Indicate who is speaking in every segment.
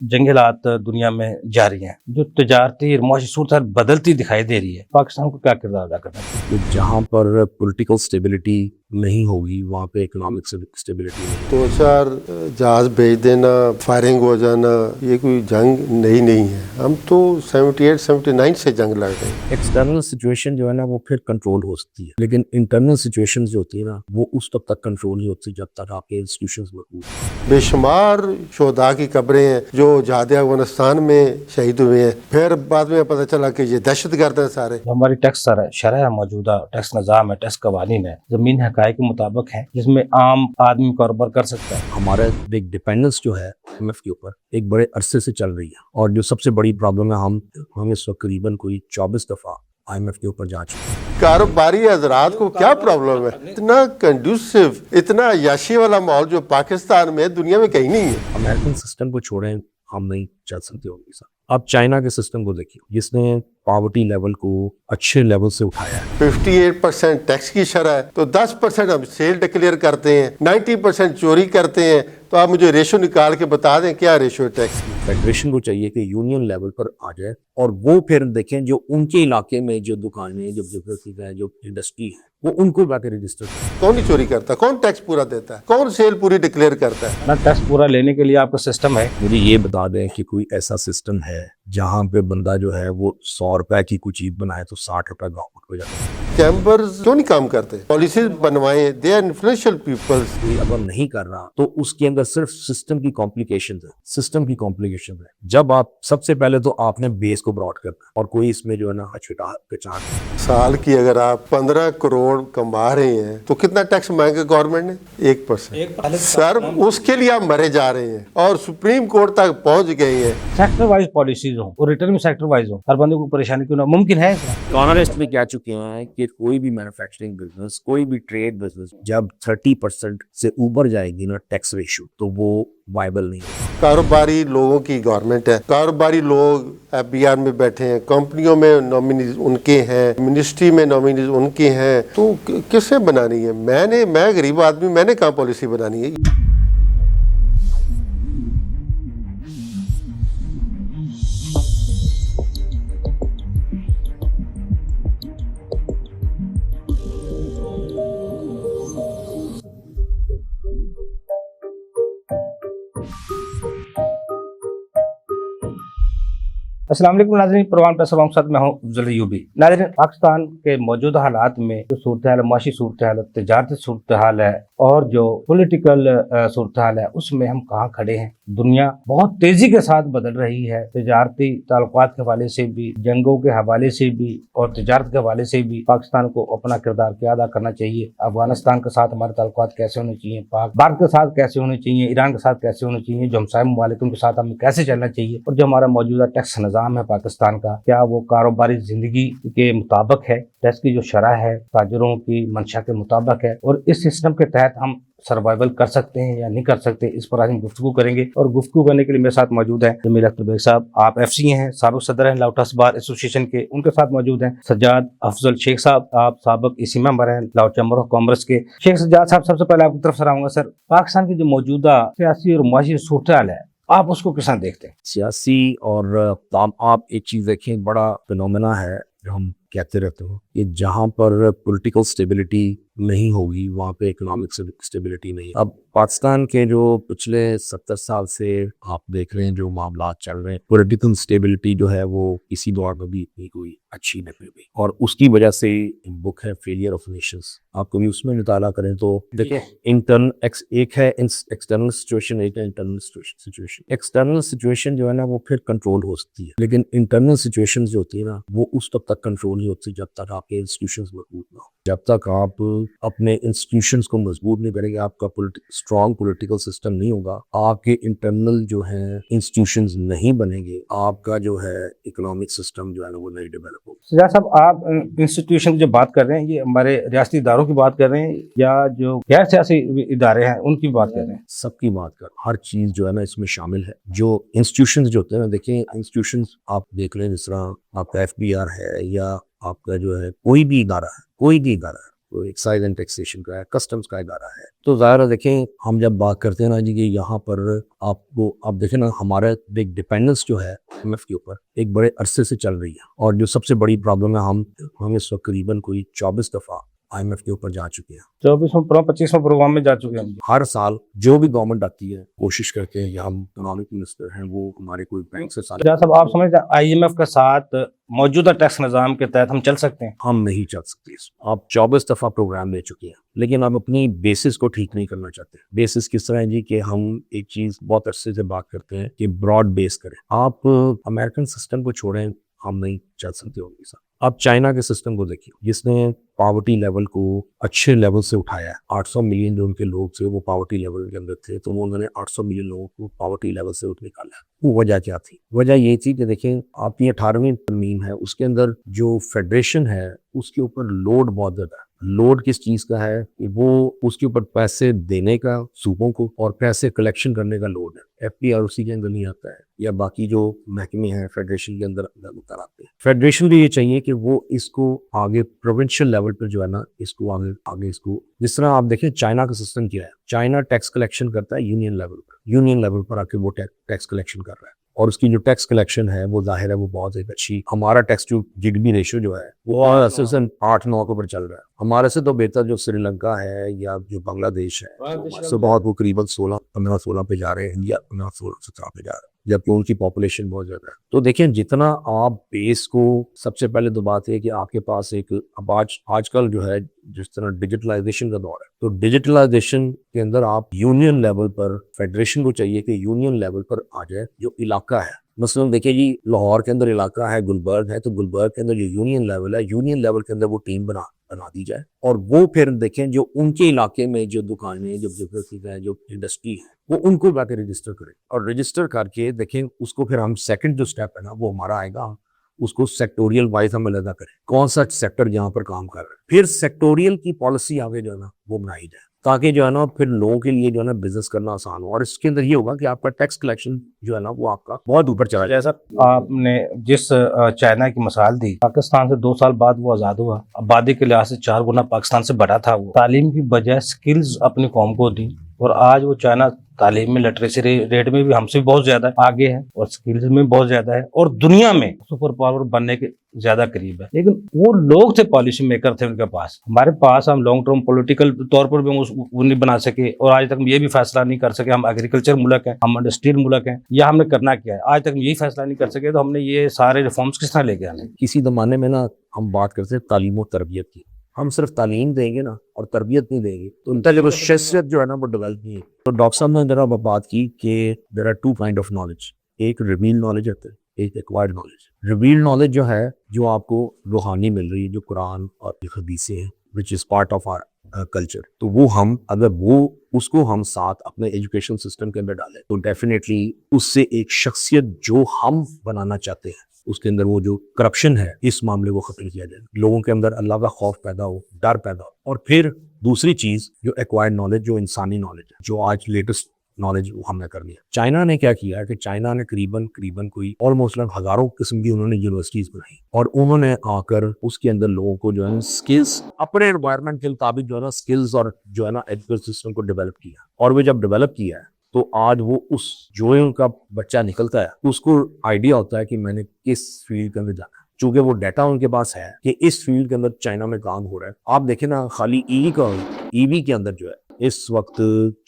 Speaker 1: जंगलात दुनिया में जारी हैं, जो तजारती और मुआशी सूरत बदलती दिखाई दे रही है, पाकिस्तान को क्या किरदार अदा करना चाहिए?
Speaker 2: कि जहाँ पर पॉलिटिकल स्टेबिलिटी नहीं होगी वहाँ पे इकोनॉमिक स्टेबिलिटी नहीं होगी।
Speaker 3: दो चार जहाज भेज देना, फायरिंग हो जाना, ये कोई जंग नहीं है। हम तो 78-79 से जंग लड़ रहे हैं।
Speaker 2: एक्सटर्नल सिचुएशन जो है ना वो फिर कंट्रोल हो सकती है, लेकिन इंटरनल सिचुएशन जो होती है ना वो उस तक कंट्रोल नहीं होती जब तक आपके इंस्टीट्यूशंस मजबूत हैं।
Speaker 3: बेशुमार शोधा की कब्रें हैं जो जहाद अफगानिस्तान में शहीद हुए हैं। फिर बाद में पता चला कि ये दहशतगर्द हैं सारे।
Speaker 1: जो हमारी टैक्स शरह मौजूदा टैक्स निज़ाम है, टैक्स कवानीन है, ज़मीन हक़ाइक़ के मुताबिक है, जिसमें आम आदमी कारोबार कर सकता है।
Speaker 2: हमारा एक डिपेंडेंस जो है IMF के ऊपर एक बड़े अरसे से चल रही है, और जो सबसे बड़ी प्रॉब्लम है हम इस वक्त करीबन कोई 24 दफ़ा IMF के ऊपर जा चुके हैं।
Speaker 3: कारोबारी हजरात को क्या प्रॉब्लम है? इतना कंड्यूसिव, इतना याशी वाला माहौल जो पाकिस्तान में दुनिया में कहीं नहीं है।
Speaker 2: अमेरिकन सिस्टम को छोड़ें, हम नहीं चल सकते उनके साथ। अब चाइना के सिस्टम को देखिए, जिसने पॉवर्टी लेवल को अच्छे लेवल से उठाया है।
Speaker 3: 58% टैक्स की शरह है, तो 10% हम सेल डिक्लेयर करते हैं, 90% चोरी करते हैं। तो आप मुझे रेशो निकाल के बता दें क्या रेशो है टैक्स की।
Speaker 2: फेडरेशन को चाहिए कि यूनियन लेवल पर आ जाए, और वो फिर देखें जो उनके इलाके में जो दुकानें, जो बिजनेस है, जो इंडस्ट्री है, वो उनको जाकर रजिस्टर करें।
Speaker 3: कौन नहीं चोरी करता? कौन टैक्स पूरा देता है? कौन सेल पूरी डिक्लेयर करता है?
Speaker 1: ना टैक्स पूरा लेने के लिए आपका सिस्टम है।
Speaker 2: मुझे ये बता दें कि कोई ऐसा सिस्टम है जहाँ पे बंदा जो है वो 100 रुपए की कोई चीज बनाए तो 60 रुपए गवर्नमेंट को जाता है।
Speaker 3: चैम्बर्स क्यों नहीं काम करते? पॉलिसीज बनवाएं, दे आर इन्फ्लुएंशियल पीपल्स।
Speaker 2: कोई अगर नहीं कर रहा तो उसके अंदर सिर्फ सिस्टम की कॉम्प्लिकेशन है, सिस्टम की कॉम्प्लिकेशन है। जब आप सबसे पहले तो आपने बेस को ब्रॉड करना है, और कोई इसमें जो है ना कचार।
Speaker 3: साल की अगर आप 15 करोड़ कमा रहे हैं तो कितना टैक्स मांगेगा गवर्नमेंट ने? 1%। सर उसके लिए आप मरे जा रहे हैं और सुप्रीम कोर्ट तक पहुंच गए हैं।
Speaker 1: सेक्टर वाइज पॉलिसीज हो और रिटर्न भी सेक्टर वाइज हो, हर बंदे को परेशानी क्यों ना, मुमकिन है ऐसा?
Speaker 2: इकोनॉमिस्ट भी कह चुके हैं कि कोई भी मैन्युफैक्चरिंग बिजनेस, कोई भी ट्रेड बिजनेस जब 30% से ऊपर जाएगी ना टैक्स रेशियो, तो वो वायबल नहीं होगा।
Speaker 3: कारोबारी लोगों की गवर्नमेंट है, कारोबारी लोग FBR में बैठे हैं, कंपनियों में नॉमिनीज उनके हैं, मिनिस्ट्री में नॉमिनीज उनके हैं, तो किससे बनानी है? मैं गरीब आदमी, मैंने कहाँ पॉलिसी बनानी है?
Speaker 1: अस्सलाम वालेकुम नाज़रीन, परवान पैसर साथ मैं हूँ अफजल अय्यूबी। नाज़रीन, पाकिस्तान के मौजूदा हालात में जो सूरत हाल, माशी सूरत हाल, तजारती सूरत हाल है और जो पॉलिटिकल सूरत हाल है, उसमें हम कहाँ खड़े हैं? दुनिया बहुत तेजी के साथ बदल रही है। तजारती ताल्लुकात के हवाले से भी, जंगों के हवाले से भी और तजारत के हवाले से भी पाकिस्तान को अपना किरदार क्या अदा करना चाहिए? अफगानिस्तान के साथ हमारे ताल्लुकात कैसे होने चाहिए? भारत के साथ कैसे होने चाहिए? ईरान के साथ कैसे होने चाहिए? जो हमसाय ममालिक के साथ हमें कैसे चलना चाहिए? और जो हमारा मौजूदा टैक्स निज़ाम है पाकिस्तान का, क्या वो कारोबारी जिंदगी के मुताबिक है? टैक्स की जो शरह है ताजरों की मंशा के मुताबिक है? और इस सिस्टम के तहत हम सर्वाइवल कर सकते हैं या नहीं कर सकते, इस पर आज हम गुफ्तगू करेंगे। और गुफ्तगू करने के लिए मेरे साथ मौजूद हैं जमील अख्तर बेग साहब, आप FC हैं, साबिक सदर हैं लाहौर बार एसोसिएशन के। उनके साथ मौजूद हैं सज्जाद अफजल शेख साहब, आप साबिक EC मेंबर हैं लाहौर चैम्बर ऑफ कॉमर्स के। शेख सज्जाद साहब, सबसे पहले आपकी तरफ से आऊंगा। सर, पाकिस्तान की जो मौजूदा सियासी और मुआशी सूरत हाल है, आप उसको किस तरह देखते हैं?
Speaker 2: सियासी और आप एक चीज देखें, बड़ा फिनोमेना है जो हम कहते रहते हो कि जहाँ पर पॉलिटिकल स्टेबिलिटी नहीं होगी वहाँ पे इकोनॉमिक स्टेबिलिटी नहीं। अब पाकिस्तान के जो पिछले 70 साल से आप देख रहे हैं जो मामला चल रहे हैं, पॉलिटिकल स्टेबिलिटी जो है वो इसी दौर में भी इतनी कोई अच्छी नहीं हुई, और उसकी वजह से बुक है फेलियर ऑफ नेशंस। आप कभी उसमें मुताला करें तो देखिए, एक है एक्सटर्नल सिचुएशन, एक है इंटरनल सिचुएशन। एक्सटर्नल सिचुएशन जो है ना वो फिर कंट्रोल हो सकती है, लेकिन इंटरनल सिचुएशन जो होती है ना वो उस तक कंट्रोल नहीं होती जब तक आपके इंस्टीट्यूशंस मजबूत ना हो। जब तक आप अपने इंस्टीट्यूशंस को मजबूत नहीं करेंगे, आपका स्ट्रॉन्ग पॉलिटिकल सिस्टम नहीं होगा, आपके इंटरनल जो है इंस्टीट्यूशंस नहीं बनेंगे, आपका जो है इकोनॉमिक सिस्टम जो है ना वो नहीं डेवलप होगा।
Speaker 1: सज्जाद साहब, आप इंस्टीट्यूशन की जो बात कर रहे हैं, ये हमारे रियासती इदारों की बात कर रहे हैं या जो गैर सियासी इदारे हैं उनकी बात कर रहे हैं?
Speaker 2: सबकी बात कर, हर चीज जो है ना इसमें शामिल है। जो इंस्टीट्यूशंस जो होते हैं ना, देखिए इंस्टीट्यूशंस आप देख रहे हैं, जिस तरह आपका FBR है या आपका जो है कोई भी इदारा है, एक्साइज एंड टैक्सेशन का है, कस्टम्स का इदारा है। तो ज़ाहिर है देखें, हम जब बात करते हैं ना जी कि यहाँ पर आपको आप देखें ना, हमारा एक डिपेंडेंस जो है IMF के ऊपर एक बड़े अरसे से चल रही है, और जो सबसे बड़ी प्रॉब्लम है, हम इस वक्त करीबन कोई 24 दफ़ा IMF के ऊपर जा चुके हैं।
Speaker 1: 25वें प्रोग्राम में जा चुके हैं हम।
Speaker 2: हर साल जो भी गवर्नमेंट आती है कोशिश करते हैं, या हम इकोनॉमिक मिनिस्टर हैं वो हमारे कोई बैंक से साल,
Speaker 1: साहब आप समझते हैं IMF के साथ मौजूदा टैक्स निज़ाम के तहत हम चल सकते हैं?
Speaker 2: हम नहीं चल सकते। आप 24 दफ़ा प्रोग्राम ले चुके हैं, लेकिन हम अपनी बेसिस को ठीक नहीं करना चाहते। बेसिस किस तरह है जी कि हम एक चीज़ बहुत अरसे से बात करते हैं कि ब्रॉड बेस करें। आप अमेरिकन सिस्टम को छोड़ें, हम नहीं चल सकते उनके साथ। आप चाइना के सिस्टम को देखिए, जिसने पॉवर्टी लेवल को अच्छे लेवल से उठाया है। 800 मिलियन जो उनके लोग थे वो पॉवर्टी लेवल के अंदर थे, तो उन्होंने 800 मिलियन लोगों को पॉवर्टी लेवल से उठ निकाला। वो वजह क्या थी? वजह ये थी कि देखें, आपकी 18वीं तरमीम है, उसके अंदर जो फेडरेशन है उसके ऊपर लोड बहुत ज़्यादा है। लोड किस चीज़ का है कि वो उसके ऊपर पैसे देने का सूबों को और पैसे कलेक्शन करने का लोड है। FPROC के अंदर नहीं आता है, या बाकी जो महकमे हैं फेडरेशन के अंदर उतर आते हैं। फेडरेशन को ये चाहिए कि वो इसको आगे प्रोविंशियल लेवल पर जो है ना, इसको आगे इसको, जिस तरह आप देखें चाइना का सिस्टम क्या है। चाइना टैक्स कलेक्शन करता है यूनियन लेवल पर आके वो टैक्स कलेक्शन कर रहा है, और उसकी जो टैक्स कलेक्शन है वो जाहिर है वो बहुत एक अच्छी, हमारा टैक्स टू GDP रेशियो जो है वो 8-9 के ऊपर चल रहा है। हमारे से तो बेहतर जो श्रीलंका है या जो बांग्लादेश है, उससे बहुत वो करीबन 15-16 पे जा रहे हैं। इंडिया 15-17 पे जा रहा है, जबकि उनकी पॉपुलेशन बहुत ज़्यादा है। तो देखें, जितना आप बेस को, सबसे पहले तो बात है कि आपके पास एक, अब आजकल जो है जिस तरह डिजिटलाइजेशन का दौर है, तो डिजिटलाइजेशन के अंदर आप यूनियन लेवल पर, फेडरेशन को चाहिए कि यूनियन लेवल पर आ जाए जो इलाका है। मसलन देखिए जी, लाहौर के अंदर इलाका है, गुलबर्ग है, तो गुलबर्ग के अंदर जो यूनियन लेवल है, यूनियन लेवल के अंदर वो टीम बना दी जाए, और वो फिर देखें जो उनके इलाके में जो दुकानें, जो बिजनेस है, जो इंडस्ट्री है, वो उनको जाकर रजिस्टर करें, और रजिस्टर करके देखें उसको फिर हम सेकंड जो स्टेप है ना वो हमारा आएगा, उसको सेक्टोरियल वाइज हम अलग करें, कौन सा सेक्टर जहाँ पर काम कर रहा है, फिर सेक्टोरियल की पॉलिसी आगे जो है ना वो बनाई जाए, ताकि जो है ना फिर लोगों के लिए जो है ना बिजनेस करना आसान हो। और इसके अंदर ये होगा कि आपका टैक्स कलेक्शन जो है ना वो आपका बहुत ऊपर चला जाए।
Speaker 1: जैसा आपने जिस चाइना की मिसाल दी, पाकिस्तान से 2 साल बाद वो आज़ाद हुआ, आबादी के लिहाज से 4 गुना पाकिस्तान से बड़ा था। वो तालीम की बजाय स्किल्स अपनी कौम को दी, और आज वो चाइना तालीम में, लिटरेसी रेट में भी हमसे बहुत ज्यादा आगे है, और स्किल्स में बहुत ज्यादा है, और दुनिया में सुपर पावर बनने के ज्यादा करीब है। लेकिन वो लोग थे, पॉलिसी मेकर थे उनके पास। हमारे पास हम लॉन्ग टर्म पॉलिटिकल तौर पर भी वो नहीं बना सके, और आज तक हम ये भी फैसला नहीं कर सके हम एग्रीकल्चर मुल्क हैं, हम इंडस्ट्रियल मुल्क हैं, या हमने करना क्या है, आज तक हम यही फैसला नहीं कर सके। तो हमने ये सारे रिफॉर्म्स किस तरह लेके आने?
Speaker 2: किसी ज़माने में ना हम बात करते हैं तालीम और तरबियत की, हम सिर्फ तालीम देंगे ना और तरबियत नहीं देंगे तो उनका जो शख्सियत जो है ना वो डेवलप नहीं है। तो डॉक्टर साहब ने जरा बात की कि there are 2 kind of knowledge, एक रिवील नॉलेज होता है, एक एक्वायर्ड नॉलेज। रिवील नॉलेज जो है, जो आपको रूहानी मिल रही है, जो कुरान और हदीसें हैं, which is part of our culture, तो वो हम अगर उसको हम साथ अपने एजुकेशन सिस्टम के अंदर डालें तो डेफिनेटली उससे एक शख्सियत जो हम बनाना चाहते हैं उसके अंदर वो जो करप्शन है इस मामले को खत्म किया जाए, लोगों के अंदर अल्लाह का खौफ पैदा हो, डर पैदा हो। और फिर दूसरी चीज जो एक्वायर्ड नॉलेज, जो इंसानी नॉलेज है, जो आज लेटेस्ट नॉलेज हमने कर लिया। चाइना ने क्या किया कि चाइना ने करीबन कोई ऑलमोस्ट हजारों किस्म की उन्होंने यूनिवर्सिटीज बनाई, और उन्होंने आकर उसके अंदर लोगों को जो है स्किल्स अपने एनवायरनमेंट के मुताबिक जो है ना स्किल्स और जो है ना एजुकेशन सिस्टम को डेवलप किया। और वो जब डेवलप किया है तो आज वो उस जो उनका बच्चा निकलता है उसको आइडिया होता है कि मैंने किस फील्ड के अंदर जाना है, चूंकि वो डाटा उनके पास है कि इस फील्ड के अंदर चाइना में काम हो रहा है। आप देखें ना, खाली ईवी के अंदर जो है इस वक्त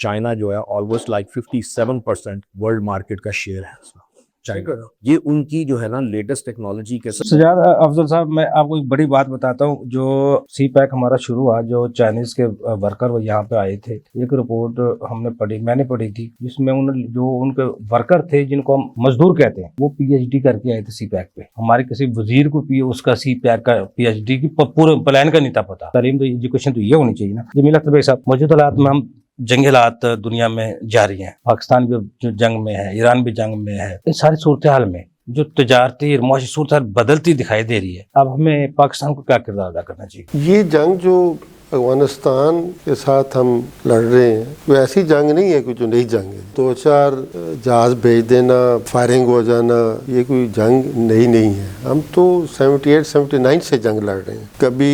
Speaker 2: चाइना जो है ऑलमोस्ट लाइक 57% वर्ल्ड मार्केट का शेयर है उसका। चाइना ये उनकी जो है ना लेटेस्ट टेक्नोलॉजी के साथ।
Speaker 1: सजाद अफजल साहब, मैं आपको एक बड़ी बात बताता हूँ। जो CPEC हमारा शुरू हुआ, जो चाइनीज के वर्कर वो यहाँ पे आए थे, एक रिपोर्ट मैंने पढ़ी थी, जिसमें जो उनके वर्कर थे जिनको हम मजदूर कहते हैं, वो PhD करके आए थे CPEC पे। हमारे किसी वजीर को उसका CPEC का PhD की पूरे प्लान का नहीं था पता। तालीम तो एजुकेशन तो ये होनी चाहिए ना। जमील अख्तर साहब, मौजूदा हालात में हम जंग हालात दुनिया में जारी हैं, पाकिस्तान भी जो जंग में है, ईरान भी जंग में है, इस सारी सूरत हाल में जो तजारती और मुआशी सूरत हाल बदलती दिखाई दे रही है, अब हमें पाकिस्तान को क्या किरदार अदा करना चाहिए?
Speaker 3: ये जंग जो अफगानिस्तान के साथ हम लड़ रहे हैं, वो ऐसी जंग नहीं है कि जो नई जंग है। 2-4 जहाज भेज देना, फायरिंग हो जाना, ये कोई जंग नई नहीं है। हम तो 78-79 से जंग लड़ रहे हैं, कभी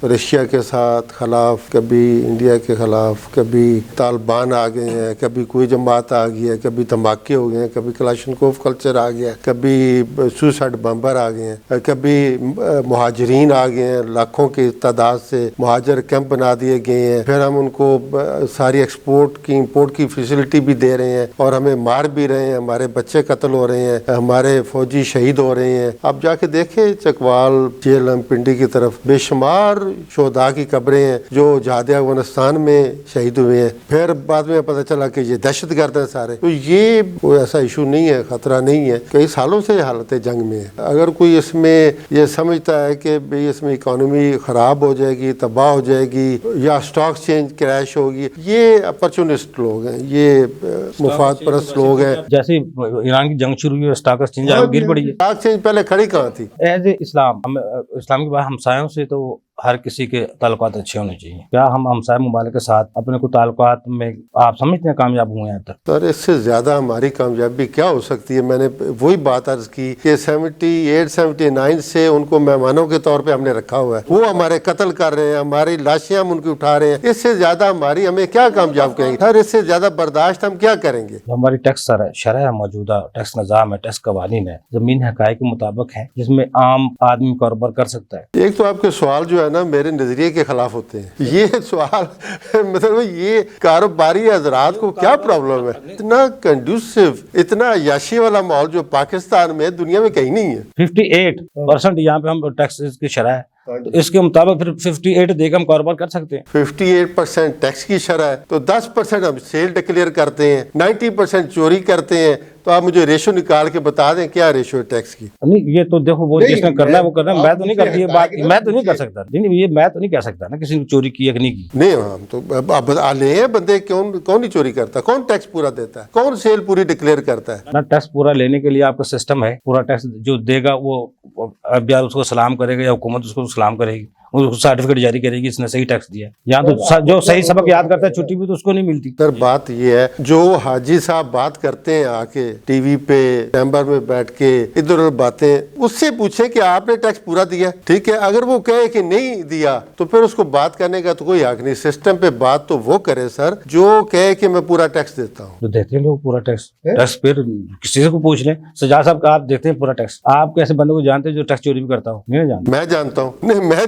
Speaker 3: रशिया के साथ खिलाफ, कभी इंडिया के खिलाफ, कभी तालिबान आ गए हैं, कभी कोई जमात आ गई है, कभी धमाके हो गए हैं, कभी कलाशनकोव कल्चर आ गया, कभी सुसाइड बम्बर आ गए हैं, कभी मुहाजिरीन आ गए हैं, लाखों की तादाद से मुहाजिर कैंप बना दिए गए हैं। फिर हम उनको सारी एक्सपोर्ट की इंपोर्ट की फैसिलिटी भी दे रहे हैं और हमें मार भी रहे हैं, हमारे बच्चे कत्ल हो रहे हैं, हमारे फौजी शहीद हो रहे हैं। आप जाके देखे चकवाल, जेलम, पिंडी की तरफ बेशुमार शोधा की कब्रें हैं जो जहाद अफगानिस्तान में शहीद हुए हैं। फिर बाद में पता चला कि ये दहशतगर्द हैं सारे। तो ये कोई ऐसा इशू नहीं है, खतरा नहीं है, कई सालों से हालत जंग में है। अगर कोई इसमें ये समझता है कि भाई इसमें इकोनॉमी खराब हो जाएगी, तबाह हो जाएगी या स्टॉक चेंज क्रैश होगी, ये अपॉर्चुनिस्ट लोग हैं, ये मुफाद परस्त लोग हैं।
Speaker 1: जैसे ईरान की जंग शुरू हुई, स्टॉक एक्सचेंज गिर पड़ी है।
Speaker 3: स्टॉक चेंज पहले खड़ी कहाँ थी?
Speaker 1: एज ए इस्लाम, हम इस्लाम के बाद हमसायों से तो हर किसी के ताल्लुकात अच्छे होने चाहिए। क्या हम हमसाय मुबालिक के साथ अपने को ताल्लुकात में आप समझते हैं कामयाब हुए हैं अब तक?
Speaker 3: सर इससे ज्यादा हमारी कामयाबी क्या हो सकती है? मैंने वही बात अर्ज की कि 78-79 से उनको मेहमानों के तौर पे हमने रखा हुआ है, वो हमारे कत्ल कर रहे हैं, हमारी लाशें हम उनकी उठा रहे हैं। इससे ज्यादा हमारी हमें क्या कामयाब करेंगे सर? इससे ज्यादा बर्दाश्त हम क्या करेंगे?
Speaker 1: हमारी टैक्स शरह मौजूदा टैक्स निज़ाम है, टैक्स कवानीन है, जमीन हकायक के मुताबिक है, जिसमें आम आदमी कारोबार कर सकता है।
Speaker 3: एक तो आपके सवाल जो है ना मेरे नजरिए के खिलाफ होते हैं। ये सवाल मतलब ये कारोबारी हजरात को क्या प्रॉब्लम है? इतना कंड्यूसिव, इतना अय्याशी वाला माहौल जो पाकिस्तान में दुनिया में कहीं नहीं है।
Speaker 1: 58% यहाँ पे हम टैक्स की शरह है, तो इसके मुताबिक फिर 58 देकर हम कारोबार कर सकते हैं।
Speaker 3: 58% टैक्स की शरह है, तो 10% हम सेल डिक्लेयर करते हैं, 90% चोरी करते हैं। तो आप मुझे रेशो निकाल के बता दें क्या रेशो है टैक्स की?
Speaker 1: नहीं, ये तो देखो वो जिसने करना है वो करना है, मैं तो नहीं करती ये बात, मैं तो नहीं कर सकता। नहीं, ये मैं तो नहीं कह सकता ना किसी ने चोरी की है कि नहीं की।
Speaker 3: नहीं, हम तो अब ले हैं बंदे, कौन नहीं चोरी करता? कौन टैक्स पूरा देता है? कौन सेल पूरी डिक्लेयर करता है?
Speaker 1: ना टैक्स पूरा लेने के लिए आपका सिस्टम है, पूरा टैक्स जो देगा वो अब यार उसको सलाम करेगा या हुकूमत उसको सलाम करेगी, उसको सर्टिफिकेट जारी करेगी इसने सही टैक्स दिया। यहाँ तो जो सही सबक याद करता है छुट्टी भी तो उसको नहीं मिलती।
Speaker 3: सर बात ये है, जो हाजी साहब बात करते हैं आके टीवी पे चैम्बर में बैठ के इधर उधर बातें, उससे पूछे कि आपने टैक्स पूरा दिया? ठीक है, अगर वो कहे कि नहीं दिया तो फिर उसको बात करने का तो कोई हक नहीं। सिस्टम पे बात तो वो करे सर जो कहे कि मैं पूरा टैक्स देता हूँ।
Speaker 1: तो देते हैं लोग पूरा टैक्स फिर किसी से को पूछ लें, सजाद साहब का आप देते हैं पूरा टैक्स? आप कैसे बंदे को जानते हैं जो टैक्स चोरी भी करता हो? नहीं जानते?
Speaker 3: मैं जानता हूँ, नहीं मैं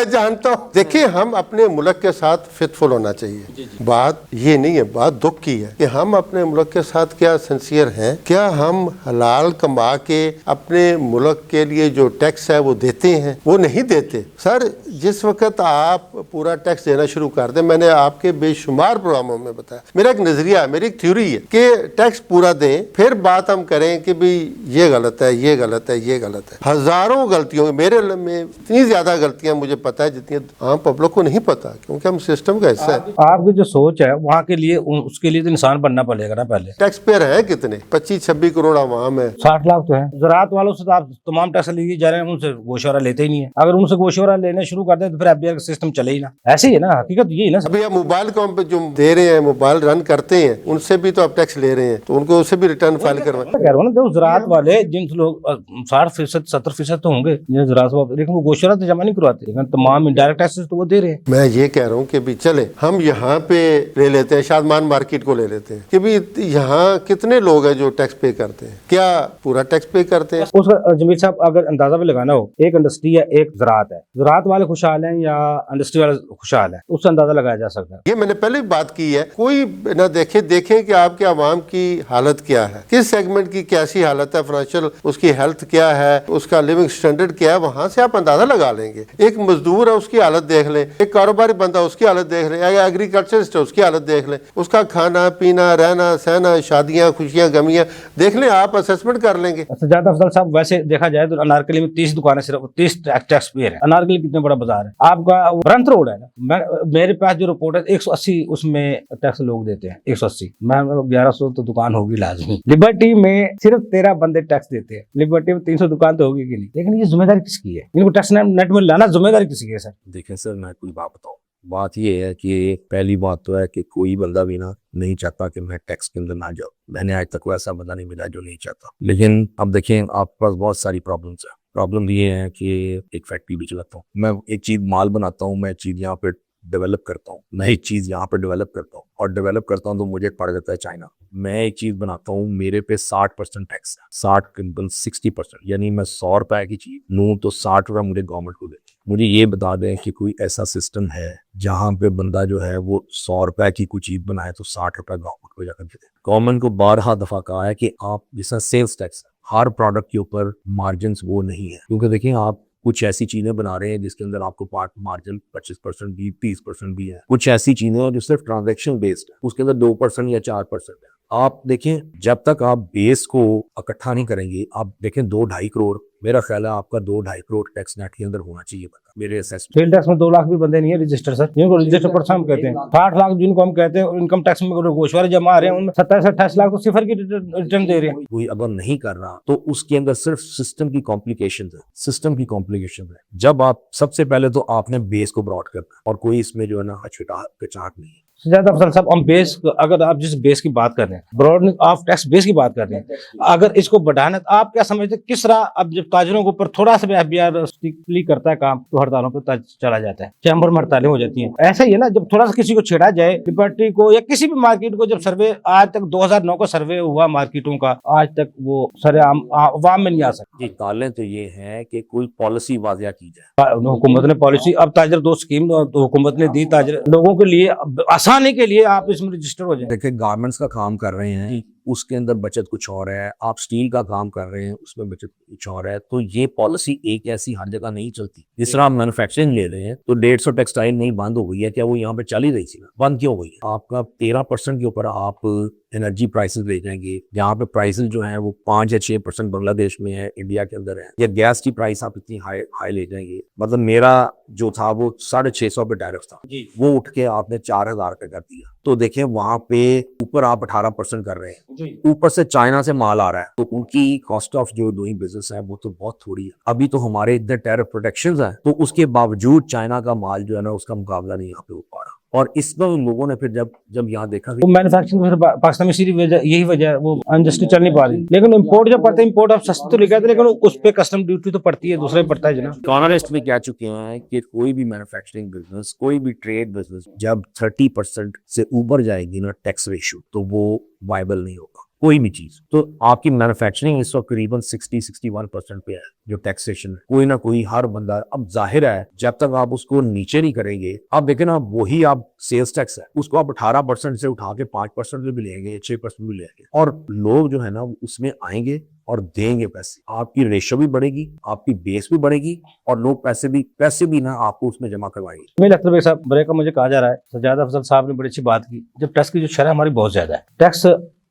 Speaker 3: जानता हूँ। देखिए हम अपने मुल्क के साथ फिटफुल होना चाहिए। बात ये नहीं है, बात दुख की है कि हम अपने मुल्क के साथ क्या सिंसियर हैं, क्या हम हलाल कमा के अपने मुल्क के लिए जो टैक्स है वो देते हैं? वो नहीं देते सर। जिस वक्त आप पूरा टैक्स देना शुरू कर दें, मैंने आपके बेशुमार प्रोग्रामों में बताया, मेरा एक नजरिया है, मेरी एक थ्योरी है कि टैक्स पूरा दें, फिर बात हम करें कि भाई ये गलत है, ये गलत है, ये गलत है। हजारों गलतियों मेरे में इतनी ज्यादा गलतियां मुझे पता है जितनी आम पब्लिक को नहीं पता, क्योंकि हम सिस्टम का हिस्सा है।
Speaker 1: आपकी जो सोच है वहाँ के लिए उसके लिए तो इंसान बनना पड़ेगा ना पहले।
Speaker 3: टैक्स पेयर है कितने? 25-26 करोड़ आवाम है।
Speaker 1: 60 लाख तो है। ज़राअत वालों से तो आप तमाम टैक्स लिए जा रहे हैं, उनसे गोशवारा लेते ही नहीं है। अगर उनसे गोशवारा लेने शुरू कर दें तो फिर एफडीआई का सिस्टम चले ही ना। ऐसे ही है ना, हकीकत यही है ना।
Speaker 3: अभी आप मोबाइल कॉम पे जो दे रहे हैं, मोबाइल रन करते हैं, उनसे भी तो आप टैक्स ले रहे हैं, तो उनको उससे भी रिटर्न फाइल करवाएं।
Speaker 1: कह रहा हूँ ना, ज़राअत वाले जिन लोग 60%, 70% तो होंगे ज़राअत, लेकिन वो गोशवारा तो जमा नहीं करवाते, लेकिन तमाम इनडायरेक्ट टैक्सेस तो वो दे रहे हैं।
Speaker 3: मैं ये कह रहा हूँ कि भी चले हम यहाँ पे ले लेते हैं, शादमान मार्केट को ले लेते हैं कि भी यहाँ कितने लोग हैं जो टैक्स पे करते हैं? क्या पूरा टैक्स पे करते हैं?
Speaker 1: उसका जमीर साहब अगर अंदाजा भी लगाना हो, एक इंडस्ट्री है, एक ज़राअत है, ज़राअत वाले खुशहाल हैं या इंडस्ट्री वाले खुशहाल हैं, उससे अंदाजा लगाया जा सकता है।
Speaker 3: ये मैंने पहले भी बात की है। कोई ना देखें कि आपके आवाम की हालत क्या है, किस सेगमेंट की कैसी हालत है, फाइनेंशियल उसकी हेल्थ क्या है, उसका लिविंग स्टैंडर्ड क्या है, वहां से आप अंदाजा लगा लेंगे। एक मजदूर है उसकी हालत देख लें, एक कारोबारी बंदा उसकी हालत देख लें, या एग्रीकल्चरिस्ट है उसकी हालत देख लें, उसका खाना पीना रहना सहना शादियां खुशियां गमियां देख लें, आप असेसमेंट कर लेंगे।
Speaker 1: सजाद अफजल साहब, वैसे देखा जाए तो अनारकली में 30 दुकानें, सिर्फ 30 टैक्स पेयर है। अनारकली कितना बड़ा बाजार है आपका, ब्रंथ रोड है ना, मेरे पास जो रिपोर्ट है 180 उसमें टैक्स लोग देते हैं, 180। मैं 1100 तो दुकान होगी लाजमी। लिबर्टी में सिर्फ 13 बंदे टैक्स देते हैं, लिबर्टी में 300 दुकान तो होगी कि नहीं, लेकिन ये जिम्मेदारी किसकी है? इनको टैक्स नेट में लाना जिम्मेदारी किसी की है सर?
Speaker 2: देखें सर, मैं कोई बात बताऊँ, बात ये है कि पहली बात तो है कि कोई बंदा भी ना नहीं चाहता कि मैं टैक्स के अंदर ना जाऊँ। मैंने आज तक वैसा बंदा नहीं मिला जो नहीं चाहता। लेकिन अब देखें, आपके पास बहुत सारी प्रॉब्लम्स है। प्रॉब्लम ये है कि एक फैक्ट्री भी चलाता हूँ मैं, एक चीज़ माल बनाता हूँ मैं, चीज़ यहाँ पे डेवलप करता हूँ, मैं एक चीज़ यहाँ पे डेवलप करता हूँ और डेवलप करता हूँ तो मुझे पड़ जाता है चाइना। मैं एक चीज़ बनाता हूँ, मेरे पे 60% टैक्स है, 60% यानी मैं 100 रुपए की चीज़ लूँ तो 60 रुपये मुझे गवर्नमेंट को दे। मुझे ये बता दें कि कोई ऐसा सिस्टम है जहाँ पे बंदा जो है वो 100 रुपए की कोई चीज़ बनाए तो 60 रुपए गवर्नमेंट को जाकर दे दे। गवर्नमेंट को 12 दफ़ा कहा है कि आप जैसा सेल्स टैक्स है, हर प्रोडक्ट के ऊपर मार्जिन वो नहीं है, क्योंकि देखिए आप कुछ ऐसी चीजें बना रहे हैं जिसके अंदर आपको पार्ट मार्जिन 25% भी 30% भी है, कुछ ऐसी चीजें हैं जो सिर्फ ट्रांजैक्शन बेस्ड है, उसके अंदर 2% या 4% है। आप देखें, जब तक आप बेस को इकट्ठा नहीं करेंगे, आप देखें 2-2.5 करोड़, मेरा ख्याल है आपका 2-2.5 करोड़ टैक्स नेट के अंदर होना चाहिए बता मेरे असेसमेंट।
Speaker 1: सेल टैक्स में 2 लाख भी बंदे नहीं है रजिस्टर सर, जिनको रजिस्टर पर्सन हम कहते हैं। 60 लाख जिनको हम कहते हैं इनकम टैक्स में गोशवारे जमा आ रहे हैं, उनमें 27-28 लाख तो सिफर की रिटर्न दे रहे हैं।
Speaker 2: कोई अगर नहीं कर रहा तो उसके अंदर सिर्फ सिस्टम की कॉम्प्लिकेशन है, सिस्टम की कॉम्प्लिकेशन है। जब आप सबसे पहले तो आपने बेस को ब्रॉड करना और कोई इसमें जो है ना कचाहट नहीं है।
Speaker 1: सजाद अफजल साहब, हम बेस, अगर आप जिस बेस की बात कर रहे हैं, ब्रॉडनिंग ऑफ टैक्स बेस की बात कर रहे हैं, अगर इसको बढ़ाना तो आप क्या समझते हैं किस तरह? अब जब ताजरों के ऊपर थोड़ा सा भी एफबीआर स्ट्रिक्टली करता है काम तो हड़तालों पर चला जाता है, चैम्बर में हड़तालें हो जाती हैं। ऐसा ही है ना, जब थोड़ा सा किसी को छेड़ा जाए, लिबर्टी को या किसी भी मार्केट को, जब सर्वे आज तक 2009 का सर्वे हुआ मार्केटों का, आज तक वो सरेआम अवाम में नहीं आ सकती।
Speaker 2: निकालें तो ये है कि कोई पॉलिसी वाजिया की जाए।
Speaker 1: हुकूमत ने पॉलिसी, अब ताजर 2 स्कीम तो हुकूमत ने दी ताजर लोगों के लिए, आसानी के लिए आप इसमें रजिस्टर हो जाए।
Speaker 2: देखिए, गारमेंट्स का काम कर रहे हैं, उसके अंदर बचत कुछ और है, आप स्टील का काम कर रहे हैं उसमें बचत कुछ और है। तो ये पॉलिसी एक ऐसी हर जगह नहीं चलती। जिस तरह आप मैन्युफैक्चरिंग ले रहे हैं तो 150 टेक्सटाइल नहीं बंद हो गई है क्या? वो यहाँ पे चल ही रही थी ना, बंद क्यों हो गई? आपका 13% के ऊपर आप एनर्जी प्राइसेस ले जाएंगे, जहाँ पे प्राइसेस जो है वो 5 या 6% बांग्लादेश में है, इंडिया के अंदर है, या गैस की प्राइस आप इतनी हाई ले जाएंगे। मतलब मेरा जो था वो 650 पे टैरिफ था, वो उठ के आपने 4000 पे कर दिया। तो देखें, वहां पे ऊपर आप 18% कर रहे हैं, ऊपर से चाइना से माल आ रहा है, तो उनकी कॉस्ट ऑफ जो डूइंग बिजनेस है वो तो बहुत थोड़ी है। अभी तो हमारे इतने टैरिफ प्रोटेक्शंस हैं, तो उसके बावजूद चाइना का माल जो है ना उसका मुकाबला नहीं यहाँ पे हो पा रहा। और इसमें लोगों ने फिर जब यहाँ देखा
Speaker 1: वो मैन्युफैक्चरिंग फिर पाकिस्तान में यही वजह है, वो अनजस्टिस चल नहीं पा रही। लेकिन इंपोर्ट जब पड़ता है, इंपोर्ट आप सस्ती तो लिखा था, लेकिन उस पे कस्टम ड्यूटी तो पड़ती है, दूसरे पड़ता है जनाब।
Speaker 2: इकोनॉमिस्ट भी कह चुके हैं कि कोई भी मैन्युफैक्चरिंग बिजनेस, कोई भी ट्रेड बिजनेस जब 30% से ऊपर जाएगी ना टैक्स रेशियो, तो वो वायबल नहीं होगा कोई भी चीज। तो आपकी मैन्युफैक्चरिंग इस वक्त करीबन 60-61% पे है जो टैक्सेशन है। कोई ना कोई हर बंदा, अब जाहिर है जब तक आप उसको नीचे नहीं करेंगे, अब देखें ना, वही आप सेल्स टैक्स है उसको आप 18% से उठा के 5% भी लेंगे, 6% भी लेंगे, और लोग जो है ना उसमें आएंगे और देंगे पैसे। आपकी रेशो भी बढ़ेगी, आपकी बेस भी बढ़ेगी, और लोग पैसे भी ना आपको उसमें जमा करवाएंगे।
Speaker 1: मुझे लगता है साहब, ब्रेक का मुझे कहा जा रहा है, सजाद अफजल साहब ने बड़ी अच्छी बात की। जब टैक्स की जो शरह हमारी बहुत ज्यादा है, टैक्स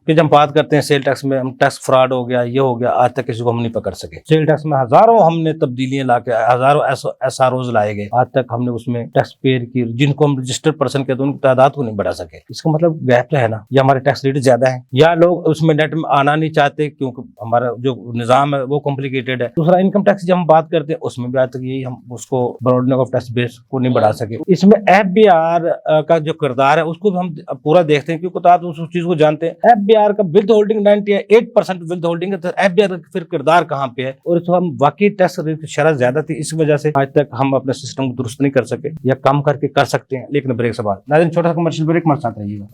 Speaker 1: कि जब हम बात करते हैं सेल टैक्स में, हम टैक्स फ्रॉड हो गया, ये हो गया, आज तक किसी को हम नहीं पकड़ सके। सेल टैक्स में हजारों हमने तब्दीलियां लाके, हजारों SROs लाए गए, आज तक हमने उसमें टैक्स पेयर की, जिनको हम रजिस्टर्ड पर्सन कहते हैं उनकी तादाद को नहीं बढ़ा सके। इसका मतलब गैप तो है ना, या हमारे टैक्स रेट ज्यादा है, या लोग उसमें नेट में आना नहीं चाहते क्योंकि हमारा जो निजाम है वो कॉम्प्लिकेटेड है। दूसरा, इनकम टैक्स जब हम बात करते हैं उसमें भी आज तक यही, हम उसको ब्रॉडनिंग ऑफ टैक्स बेस को नहीं बढ़ा सके। इसमें FBR का जो किरदार है उसको भी हम पूरा देखते हैं, क्योंकि आप उस चीज को जानते हैं। FBR का विद होल्डिंग 98% विद होल्डिंग है, तो FBR का फिर किरदार कहाँ पे है? और इसको हम वाकई टैक्स रेट की शरह ज्यादा थी, इस वजह से आज तक हम अपने सिस्टम को दुरुस्त नहीं कर सके, या कम करके कर सकते हैं। लेकिन ब्रेक से बाद नाज़रीन, छोटा सा कमर्शियल ब्रेक, हमारे साथ रहिएगा।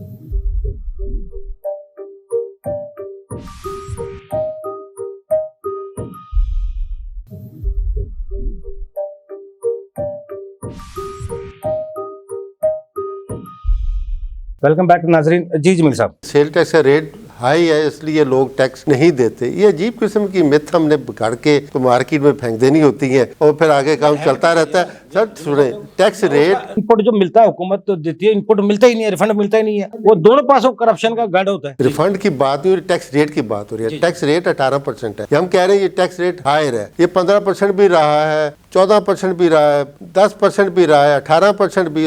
Speaker 1: वेलकम बैक नाजरीन। जी जमील साहब,
Speaker 3: सेल टैक्स का रेट हाई है इसलिए लोग टैक्स नहीं देते, ये अजीब किस्म की मिथ हमने बिगाड़ के तो मार्केट में फेंक देनी होती है और फिर आगे काम चलता रहता है। सर सुने, टैक्स रेट
Speaker 1: इनपुट जो मिलता है हुकूमत तो देती है, इनपुट मिलता ही नहीं है, रिफंड मिलता ही नहीं है। वो दोनों पासों करप्शन का गढ़ होता है।
Speaker 3: रिफंड की बात नहीं हो रही, टैक्स रेट की बात हो रही है। टैक्स रेट 18% है, हम कह रहे हैं ये टैक्स रेट हायर है, ये 15% भी रहा है, 14% भी रहा है, 10% भी रहा है, 18% भी,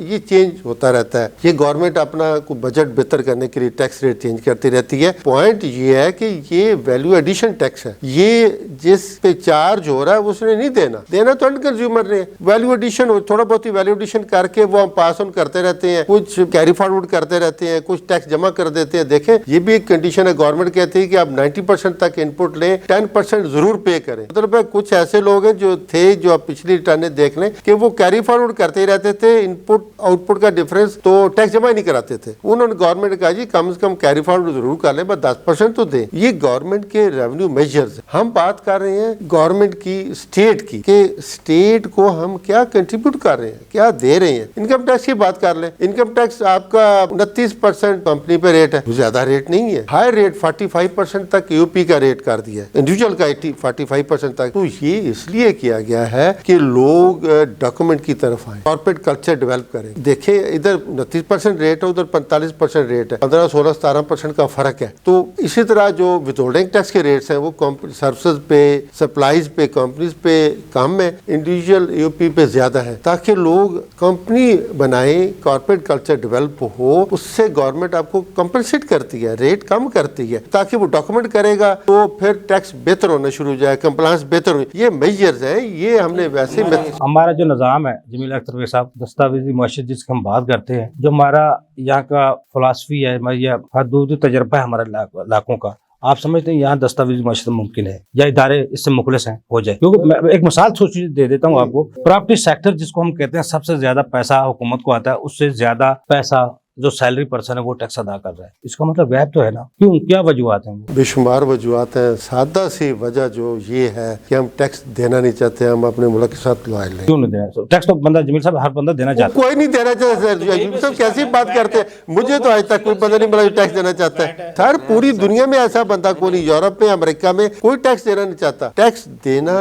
Speaker 3: ये चेंज होता रहता है। ये गवर्नमेंट अपना बजट बेहतर करने के लिए टैक्स रेट चेंज करती रहती है। पॉइंट ये है कि ये वैल्यू एडिशन टैक्स है, ये जिस पे चार्ज हो रहा है उसने नहीं देना तो एंड कंज्यूमर ने। वैल्यू एडिशन हो, थोड़ा बहुत ही वैल्यू एडिशन करके वो हम पास ऑन करते रहते हैं, कुछ कैरी फॉरवर्ड करते रहते हैं, कुछ टैक्स जमा कर देते हैं। देखें ये भी एक कंडीशन है, गवर्नमेंट कहती है कि आप 90% तक इनपुट लें, 10% जरूर पे करें। मतलब कुछ ऐसे लोग हैं जो थे, जो आप पिछली रिटर्न देख लें कि वो कैरी फॉरवर्ड करते ही रहते थे, इनपुट आउटपुट का डिफरेंस तो टैक्स जमा ही नहीं कराते थे। उन्होंने गवर्नमेंट कहा जी कम से कम कैरी फॉरवर्ड जरूर कर ले, बस 10% तो दें। ये गवर्नमेंट के रेवेन्यू मेजर्स। हम बात कर रहे हैं गवर्नमेंट की, स्टेट की, कि स्टेट को हम क्या कंट्रीब्यूट कर रहे हैं, क्या दे रहे हैं। इनकम टैक्स की बात कर लें, इनकम टैक्स आपका 29% कंपनी पे रेट है, ज्यादा रेट नहीं है, हाई रेट 45% तक यूपी का रेट कर दिया है, इंडिविजुअल का 45% तक। तो ये इसलिए किया गया है कि लोग डॉक्यूमेंट की तरफ आए, कॉर्पोरेट कल्चर डेवलप करें। देखें इधर 29% रेट है, उधर 45% रेट है, 15, 16, 17% का फर्क है। तो इसी तरह जो विथहोल्डिंग टैक्स के रेट्स हैं वो सर्विसेज पे, सप्लाईज पे, कंपनीज पे कम है, इंडिविजुअल यूपी पे ज्यादा है, ताकि लोग कंपनी बनाए, कॉर्पोरेट कल्चर डेवलप हो। उससे गवर्नमेंट आपको कंपनसेट करती है, रेट कम करती है, ताकि वो डॉक्यूमेंट करेगा तो फिर टैक्स बेहतर होना शुरू हो जाए, कंप्लायंस बेहतर हो। ये मेजर्स है, ये हमने वैसे
Speaker 1: हमारा जो निज़ाम है जमील अख्तर साहब, दस्तावेजी मुआशरत जिसकी हम बात करते हैं, जो हमारा यहाँ का फिलॉसफी है या हदूद तजर्बा है हमारे इलाकों का, आप समझते हैं यहाँ दस्तावेजी मुआशरत मुमकिन है या इदारे इससे मुखलिस हैं हो जाए? क्योंकि मैं एक मिसाल सोचिए दे देता हूँ आपको। प्रॉपर्टी सेक्टर जिसको हम कहते हैं, सबसे ज्यादा पैसा हुकूमत को आता है, उससे ज्यादा पैसा जो सैलरी पर्सन है वो टैक्स अदा कर रहा है। इसका मतलब गैप तो है ना? क्यों, क्या वजूहत हैं?
Speaker 3: बेशुमार वजूहत हैं। सादा सी वजह जो ये है कि हम टैक्स देना नहीं चाहते, हम अपने मुल्क के साथ लॉयल हैं।
Speaker 1: क्यों नहीं देना टैक्स? तो बंदा, जमील साहब, हर बंदा देना चाहता है।
Speaker 3: कोई नहीं देना चाहता सर, जमील साहब कैसी बात करते हैं? मुझे तो आज तक कोई बंदा नहीं मिला जो टैक्स देना चाहता है। सर पूरी दुनिया में ऐसा बंदा कोई नहीं, यूरोप में, अमेरिका में कोई टैक्स देना नहीं चाहता। टैक्स देना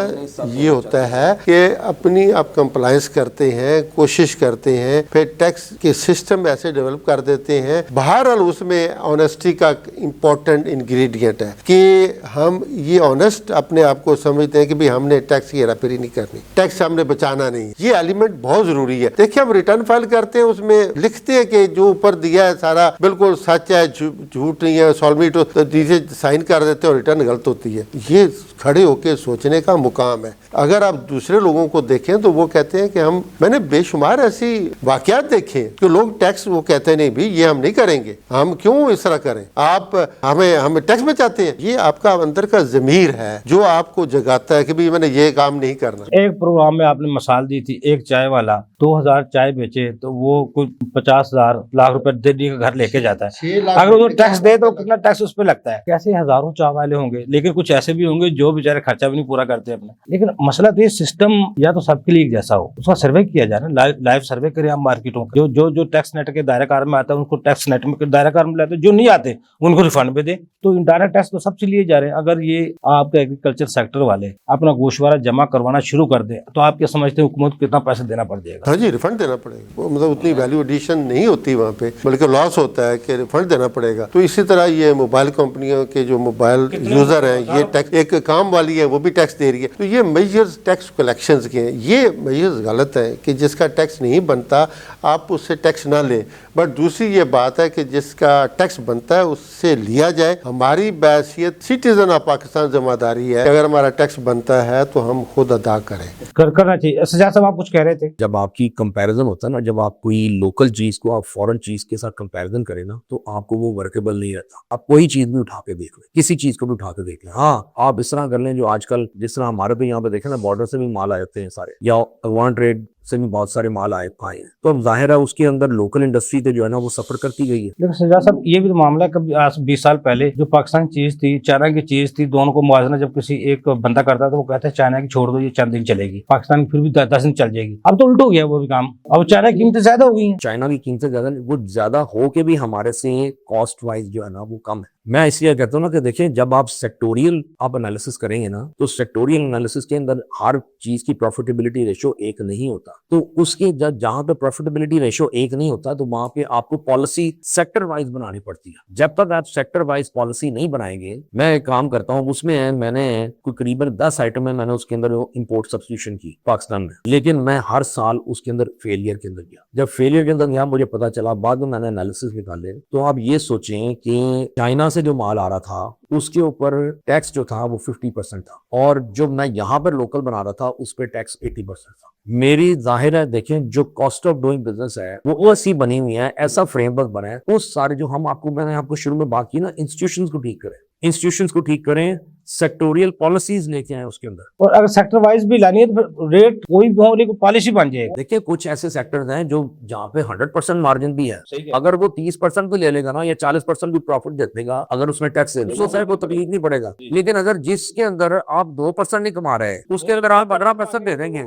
Speaker 3: ये होता है कि अपनी आप कंप्लायंस करते हैं, कोशिश करते हैं, फिर टैक्स के सिस्टम ऐसे डेवलप कर देते हैं। बहरहाल उसमें ऑनेस्टी का इंपॉर्टेंट इंग्रेडिएंट है कि हम ये ऑनेस्ट अपने आप को समझते हैं कि भाई हमने टैक्स की हेराफेरी नहीं करनी, टैक्स हमने बचाना नहीं। ये एलिमेंट बहुत जरूरी है। देखिए हम रिटर्न फाइल करते हैं, उसमें लिखते हैं कि जो ऊपर दिया है सारा बिल्कुल सच है, झूठ नहीं है, सॉल्मिट हो तो नीचे साइन कर देते हैं और रिटर्न गलत होती है। ये खड़े होकर सोचने का मुकाम है। अगर आप दूसरे लोगों को देखें तो वो कहते हैं कि मैंने बेशुमार ऐसी वाकयात देखे कि लोग टैक्स, वो कहते हैं नहीं भाई ये हम नहीं करेंगे, हम क्यों इस तरह करें, आप हमें टैक्स बचाते हैं। ये आपका अंदर का ज़मीर है जो आपको जगाता है कि भाई मैंने ये काम नहीं करना।
Speaker 1: एक प्रोग्राम में आपने मिसाल दी थी, एक चाय वाला 2000 चाय बेचे तो वो कुछ 50,000 लाख रुपए दिल्ली का घर लेके जाता है। अगर वो टैक्स दे तो कितना टैक्स उस पर लगता है? कैसे हजारों चाय वाले होंगे, लेकिन कुछ ऐसे भी होंगे जो बेचारे खर्चा भी नहीं पूरा करते अपना। लेकिन मसला तो ये सिस्टम या तो सबके लिए एक जैसा हो, उसका सर्वे किया जाए ना, लाइव सर्वे करें हम मार्केटों का। जो टैक्स नेट के दायरा कार में आता है उनको टैक्स नेट में दायरा कार में लाते, जो नहीं आते उनको रिफंड भी दे। तो इनडायरेक्ट टैक्स तो सबसे लिए जा रहे हैं। अगर ये आपके एग्रीकल्चर सेक्टर वाले अपना गोशवारा जमा करवाना शुरू कर दे तो आप क्या समझते हैं हुकूमत को कितना पैसा देना पड़ जाएगा?
Speaker 3: हाँ जी, रिफंड देना पड़ेगा। वो मतलब उतनी वैल्यू एडिशन नहीं होती वहाँ पे, बल्कि लॉस होता है कि रिफंड देना पड़ेगा। तो इसी तरह ये मोबाइल कंपनियों के जो मोबाइल यूजर हैं, ये टैक्स, एक काम वाली है वो भी टैक्स दे रही है। तो ये मेजर्स टैक्स कलेक्शंस के हैं, ये मेजर्स गलत है कि जिसका टैक्स नहीं बनता आप उससे टैक्स ना लें। बट दूसरी ये बात है कि जिसका टैक्स बनता है उससे लिया जाए। हमारी बैसियत सिटीजन ऑफ पाकिस्तान जिम्मेदारी है, अगर हमारा टैक्स बनता है तो हम खुद अदा करें, करना
Speaker 1: चाहिए। सजाद साहब आप कुछ कह रहे थे?
Speaker 2: जब आपकी कंपैरिजन होता है ना, जब आप कोई लोकल चीज को आप फॉरेन चीज के साथ कंपैरिजन करें ना, तो आपको वो वर्केबल नहीं रहता। आप कोई चीज भी उठा के देख लें, किसी चीज को भी उठा के देख लें। हाँ, आप इस तरह कर लें जो आजकल जिस तरह हमारे पे यहाँ पे देखें ना, बॉर्डर से भी माल आए होते हैं सारे, या अफगान ट्रेड से भी बहुत सारे माल आए हैं। तो अब जाहिर है उसके अंदर लोकल इंडस्ट्री तो जो है ना वो सफर करती गई है।
Speaker 1: लेकिन सजाद साहब ये भी तो मामला है, कभी आज 20 साल पहले जो पाकिस्तान की चीज थी, चाइना की चीज थी, दोनों को मुआवजा जब किसी एक बंदा करता था, वो कहता है चाइना की छोड़ दो, ये चंद दिन चलेगी, पाकिस्तान की फिर भी 10 दिन चल जाएगी। अब तो उल्टा हो गया वो भी काम, अब चाइना की कीमतें ज्यादा हो गई हैं।
Speaker 2: चाइना की कीमतें ज्यादा, वो ज्यादा हो के भी हमारे से कॉस्ट वाइज जो है ना वो कम है। मैं इसलिए कहता हूँ ना कि देखिए, जब आप सेक्टोरियल आप एनालिसिस करेंगे ना, तो सेक्टोरियल एनालिसिस के अंदर हर चीज की प्रॉफिटेबिलिटी रेशो एक नहीं होता। तो उसकी जहां पे प्रॉफिटेबिलिटी रेशो एक नहीं होता, तो वहां पे आपको पॉलिसी सेक्टर वाइज बनानी पड़ती है। जब तक आप सेक्टर वाइज पॉलिसी नहीं बनाएंगे, मैं एक काम करता हूँ, उसमें मैंने कोई करीबन 10 आइटम है, मैंने उसके अंदर इंपोर्ट सब्स्टिट्यूशन की पाकिस्तान में, लेकिन मैं हर साल उसके अंदर फेलियर के अंदर गया। जब फेलियर के अंदर गया, मुझे पता चला, बाद में मैंने एनालिसिस निकाले, तो आप ये सोचें कि चाइना से जो माल आ रहा था उसके ऊपर टैक्स जो था वो 50% था, और जो मैं यहाँ पर लोकल बना रहा था उस पर टैक्स 80% था। मेरी जाहिर है, देखें, जो कॉस्ट ऑफ डूइंग बिजनेस है वो ऐसी बनी हुई है, ऐसा फ्रेमवर्क बना है, वो सारे जो मैंने आपको शुरू में बात की ना, इंस्टीट्यूशंस को ठीक करें, इंस्टीट्यूशंस को ठीक करें, सेक्टोरियल पॉलिसीज लेके आए उसके अंदर।
Speaker 1: और अगर सेक्टर वाइज भी लानी है तो फिर रेट कोई भी हो, लेकिन पॉलिसी बन जाएगी।
Speaker 2: देखिए, कुछ ऐसे सेक्टर्स हैं जो जहाँ पे 100% मार्जिन भी है, अगर वो 30% भी ले लेगा ना, या 40% भी प्रॉफिट दे देगा, अगर उसमें टैक्स दे देगा, तो सर को तकलीफ नहीं पड़ेगा। लेकिन अगर जिसके अंदर आप 2% नहीं कमा रहे, उसके अंदर आप 15% दे देंगे,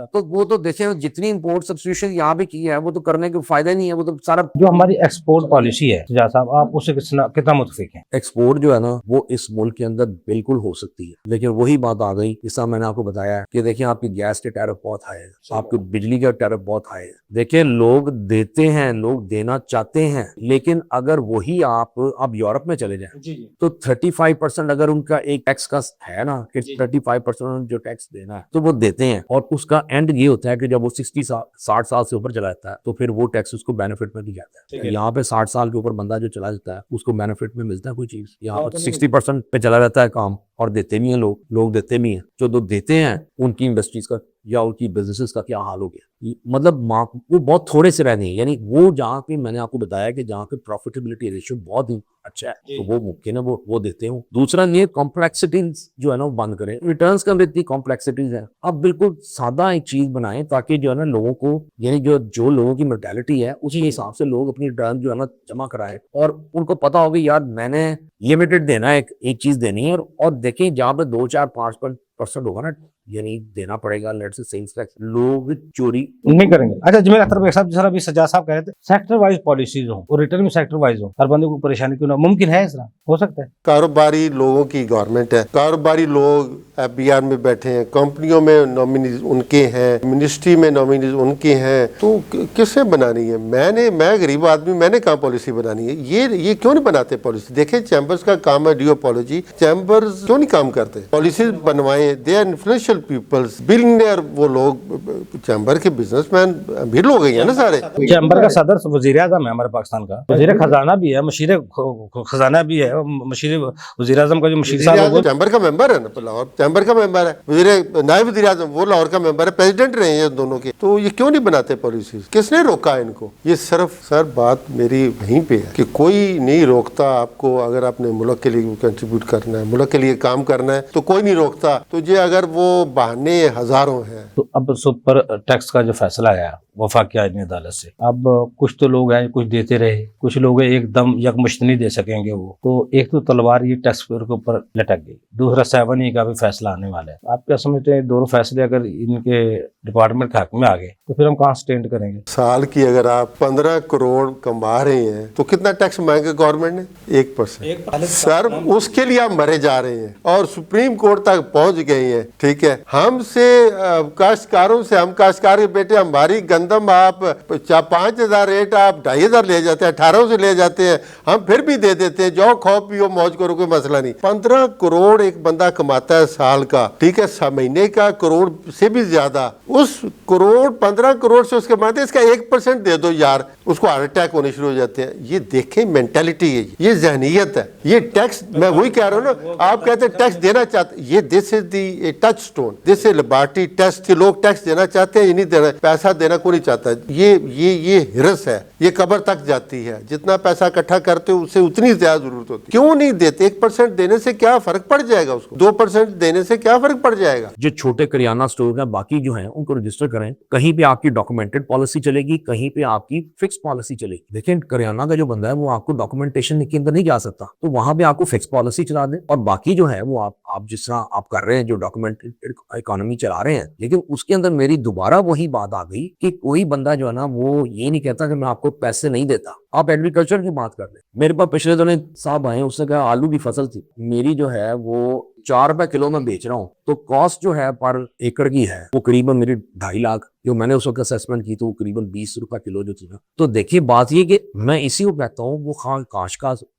Speaker 2: तो वो तो देखें, जितनी इंपोर्ट सब्स्टिट्यूशन यहाँ पे की है वो तो करने का फायदा ही नहीं है, वो तो सारा।
Speaker 1: जो हमारी एक्सपोर्ट पॉलिसी है सुजात साहब, आप उससे कितना मुतफिक हैं?
Speaker 2: एक्सपोर्ट जो है ना, वो इस मुल्क के अंदर बिल्कुल हो सकती है, लेकिन वही बात आ गई, जैसा मैंने आपको बताया कि देखिए, आपकी गैस के टैरिफ बहुत हाई है, आपकी बिजली का टैरिफ बहुत हाई है। देखिए, लोग देते हैं, लोग देना चाहते हैं, लेकिन अगर वही आप यूरोप में चले जाएं तो 35% अगर उनका एक टैक्स का है ना, कि 35% जो टैक्स देना है, तो वो देते हैं, और उसका एंड ये होता है कि जब वो 60 साल से ऊपर चला जाता है, तो फिर वो टैक्स उसको बेनिफिट में भी जाता है। यहाँ पे 60 साल के ऊपर बंदा जो चला जाता है, उसको बेनिफिट में मिलता है कोई चीज, यहाँ पर 60% पे चला रहता है काम, और देते भी हैं लोग देते भी हैं। जो देते हैं उनकी इंडस्ट्रीज का या उनकी बिजनेसेस का क्या हाल हो गया, मतलब वो बहुत थोड़े से रह गए। यानी वो जहाँ पे मैंने आपको बताया कि जहाँ पे प्रॉफिटेबिलिटी रेशियो बहुत ही अच्छा है, तो वो मुमकिन है वो देते हो। दूसरा, ये कॉम्प्लेक्सिटीज जो है ना वो बंद करें, रिटर्न्स के अंदर इतनी कॉम्प्लेक्सिटीज है, अब बिल्कुल सादा एक चीज बनाएं, ताकि जो है ना लोगों को, यानी जो लोगों की मेंटालिटी है उसी हिसाब से लोग अपनी रिटर्न जो है ना जमा कराएं, और उनको पता होगा यार मैंने लिमिटेड देना है, एक चीज देनी है, और देखें जहाँ पे 2, 4, 5% होगा ना, यानी देना पड़ेगा, लेट्स से सेल्स टैक्स, लोग चोरी
Speaker 1: नहीं करेंगे। अच्छा, जमील अख्तर साहब, जिस तरह अभी सज्जाद साहब कह रहे थे, सेक्टर वाइज पॉलिसीज हो और रिटर्न भी सेक्टर वाइज हो, हर बंदे को परेशानी क्यों ना, मुमकिन है, इस तरह हो सकता है?
Speaker 3: कारोबारी लोगों की गवर्नमेंट है, कारोबारी लोग FBR में बैठे हैं, कंपनियों में नॉमिनीज उनके हैं, मिनिस्ट्री में नॉमिनीज उनके हैं, तो किसने बनानी है? मैं गरीब आदमी, मैंने कहाँ पॉलिसी बनानी है? ये क्यों नहीं बनाते पॉलिसी? देखें, चैम्बर्स का काम है डियोपॉलिसी, चैम्बर्स क्यों नहीं काम करते? पॉलिसी बनवाएं, they are influential peoples, billionaire वो लोग, चैम्बर के बिजनेसमैन अमीर लोग हैं ना सारे।
Speaker 1: चैम्बर का सदर वजीर आजम है हमारे पाकिस्तान का, वजीर खजाना भी है, मशीर खजाना भी है, मशीर वजीर आजम का जो मशीर साहब
Speaker 3: चैम्बर का मेंबर है ना, लाहौर चैम्बर का मेंबर है, नायब वजीर आजम वो लाहौर का मेंबर है, प्रेसिडेंट रहे हैं दोनों के, तो ये क्यों नहीं बनाते पॉलिसी? किसने रोका इनको? ये सिर्फ सर बात मेरी वहीं पे है कि कोई नहीं रोकता आपको। अगर आपने मुल्क के लिए कंट्रीब्यूट करना है, मुल्क के लिए काम करना है, तो कोई नहीं रोकता तुझे। अगर वो बहाने हजारों हैं।
Speaker 1: तो अब सुपर टैक्स का जो फैसला आया वफाकी आईनी अदालत से, अब कुछ तो लोग हैं कुछ देते रहे, कुछ लोग एकदम यकमुश्त नहीं दे सकेंगे वो, तो एक तो तलवार ये टैक्स पेयर के ऊपर लटक गई, दूसरा 7E का भी फैसला आने वाला है। आप क्या समझते हैं, दोनों फैसले अगर इनके डिपार्टमेंट के हक में आ गए तो फिर हम कहाँ स्टैंड करेंगे?
Speaker 3: साल की अगर आप 15 करोड़ कमा रहे हैं तो कितना टैक्स मांगे गवर्नमेंट ने? 1%। सर उसके लिए आप मरे जा रहे हैं और सुप्रीम कोर्ट तक पहुंच गए हैं। ठीक है, हमसे काश्तकारों से, हम काश्तकार के बेटे, हमारी गंदम आप 5,000 रेट आप 2,500 ले जाते हैं, 1800 से ले जाते हैं, हम फिर भी दे देते हैं, जाओ खाओ पियो मौज करो, कोई मसला नहीं। 15 करोड़ एक बंदा कमाता है साल का, ठीक है, महीने का करोड़ से भी ज्यादा। उस करोड़ 15 करोड़ से उसके बाद इसका 1% दे दो यार, उसको हार्ट अटैक होने शुरू हो जाते हैं। ये देखें मेंटालिटी है, ये जहनीयत है। ये टैक्स, मैं वही कह रहा हूँ ना, आप कहते हैं टैक्स देना चाहते, ये this is the touchstone, this is liberty test. लोग टैक्स देना चाहते हैं, ये नहीं देना, पैसा देना कोई नहीं चाहता। ये हिरस है, ये कब्र तक जाती है। जितना पैसा इकट्ठा करते हो उससे उतनी ज्यादा जरूरत होती है। क्यों नहीं देते? 1% देने से क्या फर्क पड़ जाएगा उसको? 2% देने से क्या फर्क पड़ जाएगा?
Speaker 2: जो छोटे करियाना स्टोर हैं बाकी जो हैं उनको रजिस्टर करें, कहीं पे आपकी डॉक्यूमेंटेड पॉलिसी चलेगी, कहीं पे आपकी फिक्स पॉलिसी चलेगी। देखिए, करियाना का जो बंदा है वो आपको डॉक्यूमेंटेशन के अंदर नहीं जा सकता, तो वहां पे आपको फिक्स पॉलिसी चला दें, और बाकी जो है वो आप जिस तरह आप कर रहे हैं, जो डॉक्यूमेंटेड इकोनॉमी चला रहे हैं। लेकिन उसके अंदर मेरी दोबारा वही बात आ गई कि कोई बंदा जो है ना वो ये नहीं कहता कि मैं आपको आपको पैसे नहीं देता। आप एग्रीकल्चर की बात कर रहे हैं, मेरे पास पिछले दिनों साहब आए, उसने कहा आलू की फसल थी मेरी जो है वो 4 रुपए किलो में बेच रहा हूँ, तो कॉस्ट जो है पर एकड़ की है वो करीबन मेरी 2.5 लाख, जो मैंने उस वक्त असेसमेंट की तो वो करीबन 20 रुपए किलो जो थी ना। तो देखिए बात ये कि मैं इसी को कहता हूँ वो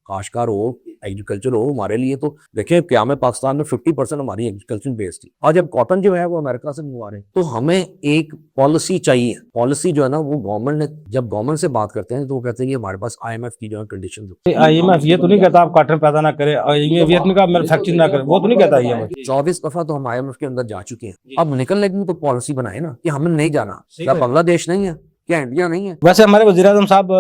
Speaker 2: काश्तकार हो, एग्रीकल्चर हो, हमारे लिए तो देखिए क्या में पाकिस्तान में 50% हमारी एग्रीकल्चर बेस्ड थी, और जब कॉटन जो है वो अमेरिका से मंगवा रहे हैं, तो हमें एक पॉलिसी चाहिए। पॉलिसी जो है ना वो गवर्नमेंट ने, जब गवर्नमेंट से बात करते हैं तो वो कहते हैं कि हमारे पास IMF की जो है कंडीशन,
Speaker 1: IMF ये तो नहीं कहता आप कॉटन पैदा ना करें, IMF ये नहीं कहा मैन्युफैक्चरिंग ना करें, वो तो नहीं कहता IMF।
Speaker 2: 24 दफा तो हम IMF के अंदर जा चुके हैं, अब निकलने की तो पॉलिसी बनाए ना कि हमें नहीं जाना। क्या बांग्लादेश नहीं है, क्या इंडिया नहीं है?
Speaker 1: वैसे हमारे वज़ीर-ए-आज़म साहब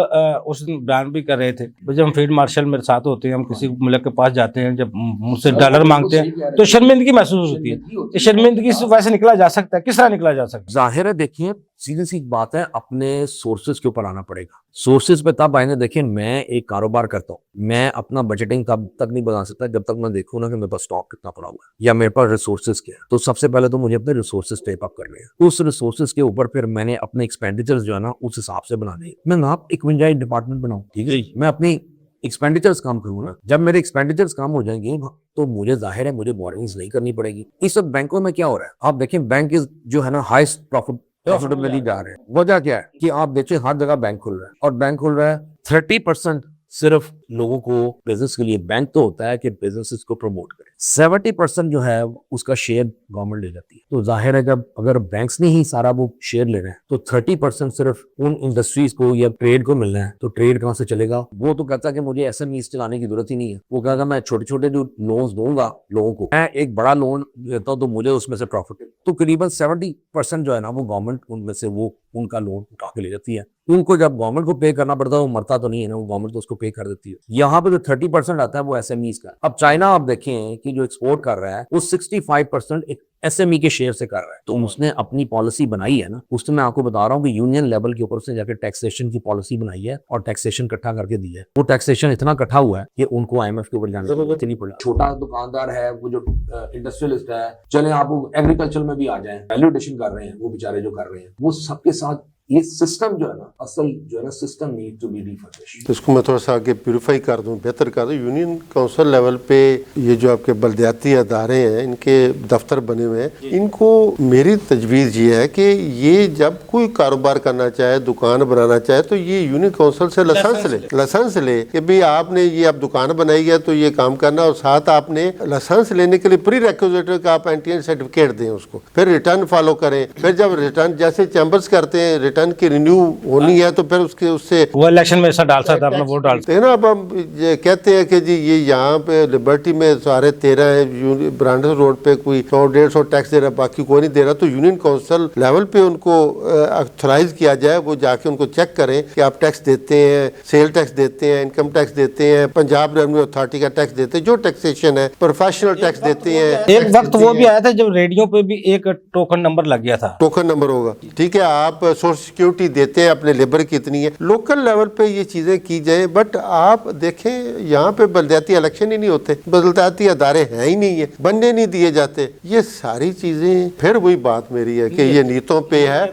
Speaker 1: उस दिन बयान भी कर रहे थे, जब हम फील्ड मार्शल मेरे साथ होते हैं, हम किसी मुल्क के पास जाते हैं, जब मुझसे डॉलर मांगते हैं तो शर्मिंदगी महसूस होती है। ये शर्मिंदगी से वैसे निकला जा सकता है, किस तरह निकला जा सकता है?
Speaker 2: जाहिर है, देखिए सीधी सी बात है, अपने सोर्सेज के ऊपर आना पड़ेगा। सोर्सेज पे तब आएंगे, देखिए मैं एक कारोबार करता हूँ, मैं अपना बजटिंग तब तक नहीं बना सकता जब तक मैं देखूँ ना कि मेरे पास स्टॉक कितना पड़ा हुआ है या मेरे पास रिसोर्सेज क्या है। तो सबसे पहले तो मुझे अपने रिसोर्सेज स्टेप अप करने हैं, उस रिसोर्सेज के ऊपर फिर मैंने अपने एक्सपेंडिचर्स जो है ना उस हिसाब से बनाने हैं। मैं ना एक विंजाइज डिपार्टमेंट बनाऊँ, ठीक है, मैं अपनी एक्सपेंडिचर्स कम करूँ ना, जब मेरे एक्सपेंडिचर्स कम हो जाएंगे तो मुझे जाहिर है मुझे बोरिंग्स नहीं करनी पड़ेगी। इस वक्त बैंकों में क्या हो रहा है, आप देखें बैंक जो है ना हाईएस्ट प्रॉफिटेबिलिटी जा रहे हैं। वजह क्या है कि आप देखिए हर जगह बैंक खुल रहा है, और बैंक खुल रहा है 30% सिर्फ लोगों को बिजनेस के लिए बैंक तो होता है कि बिजनेसेस को प्रमोट करे, 70% जो है उसका शेयर गवर्नमेंट ले जाती है। तो जाहिर है जब अगर बैंक्स ने ही सारा वो शेयर ले रहे हैं तो 30% सिर्फ उन इंडस्ट्रीज को या ट्रेड को मिलना है, तो ट्रेड कहाँ से चलेगा? वो तो कहता है कि मुझे SMEs चलाने की जरूरत ही नहीं है, वो कहेगा मैं छोटे छोटे जो लोन्स दूंगा लोगों को, मैं एक बड़ा लोन देता हूँ तो मुझे उसमें से प्रॉफिट है। तो करीबन 70% जो है ना वो गवर्नमेंट उनमें से वो उनका लोन उठा के ले जाती है। उनको जब गवर्नमेंट को पे करना पड़ता है वो मरता तो नहीं है ना, वो गवर्नमेंट तो उसको पे कर देती है। यहाँ पे जो 30% आता है वो SMEs का। अब चाइना आप देखें कि जो एक्सपोर्ट कर रहा है वो 65% एक SME के शेयर से कर रहा है। तो उसने अपनी पॉलिसी बनाई है ना, उसने मैं आपको बता रहा हूँ कि यूनियन लेवल के ऊपर उसने जाकर टैक्सेशन की पॉलिसी बनाई है और टैक्सेशन इकट्ठा करके दी है। वो टैक्सेशन इतना इकट्ठा हुआ है कि उनको IMF के ऊपर जाने की जरूरत ही नहीं पड़ा। छोटा दुकानदार है, वो जो इंडस्ट्रियलिस्ट है, चले आप एग्रीकल्चर में भी आ जाए, वैल्यू एडिशन कर रहे हैं वो बेचारे जो कर रहे हैं, वो सबके साथ ये सिस्टम जो है ना, असल जो है ना system need to be refurbished.
Speaker 3: इसको मैं थोड़ा सा आगे प्यूरिफाई कर दूं, बेहतर कर दूं। यूनियन काउंसिल लेवल पे ये जो आपके बलदियाती अदारे हैं, इनके दफ्तर बने हुए हैं, इनको मेरी तजवीज़ ये है कि ये जब कोई कारोबार करना चाहे, दुकान बनाना चाहे, तो ये यूनियन काउंसिल से लाइसेंस ले कि भाई आपने ये अब दुकान बनाई है तो ये काम करना, और साथ आपने लाइसेंस लेने के लिए प्री रिक्विजिट का आप एंटी सर्टिफिकेट दें उसको, फिर रिटर्न फॉलो करें, फिर जब रिटर्न जैसे चैम्बर्स करते हैं रिटर्न की रिन्यू होनी है तो फिर उससे वो
Speaker 1: इलेक्शन में ऐसा डाल सकता है, अपना वोट डाल सकता
Speaker 3: है ना। अब हम ये कहते हैं कि जी ये यहाँ पे लिबर्टी में सारे 13 है, ब्रांडन रोड पे कोई 100-150 टैक्स दे रहा है, बाकी कोई नहीं दे रहा, तो यूनियन काउंसिल लेवल पे उनको ऑथराइज किया जाए, वो जाके उनको चेक करें कि आप टैक्स देते हैं, सेल टैक्स देते हैं, इनकम टैक्स देते हैं, पंजाब रेवेन्यू अथॉरिटी का टैक्स देते हैं, जो टैक्सेशन है, प्रोफेशनल टैक्स देते हैं।
Speaker 1: एक वक्त वो भी आया था जब रेडियो पे भी एक टोकन नंबर लग गया था,
Speaker 3: टोकन नंबर होगा, ठीक है, आप सोशल सिक्योरिटी देते हैं, अपने लेबर की इतनी है, लोकल लेवल पे ये चीजें की जाए। बट आप देखें यहाँ पे बलदियाती इलेक्शन ही नहीं होते, बलदियाती अदारे हैं ही नहीं है, बनने नहीं दिए जाते, ये सारी चीजें। फिर वही बात मेरी है कि ये नीयतों पे है,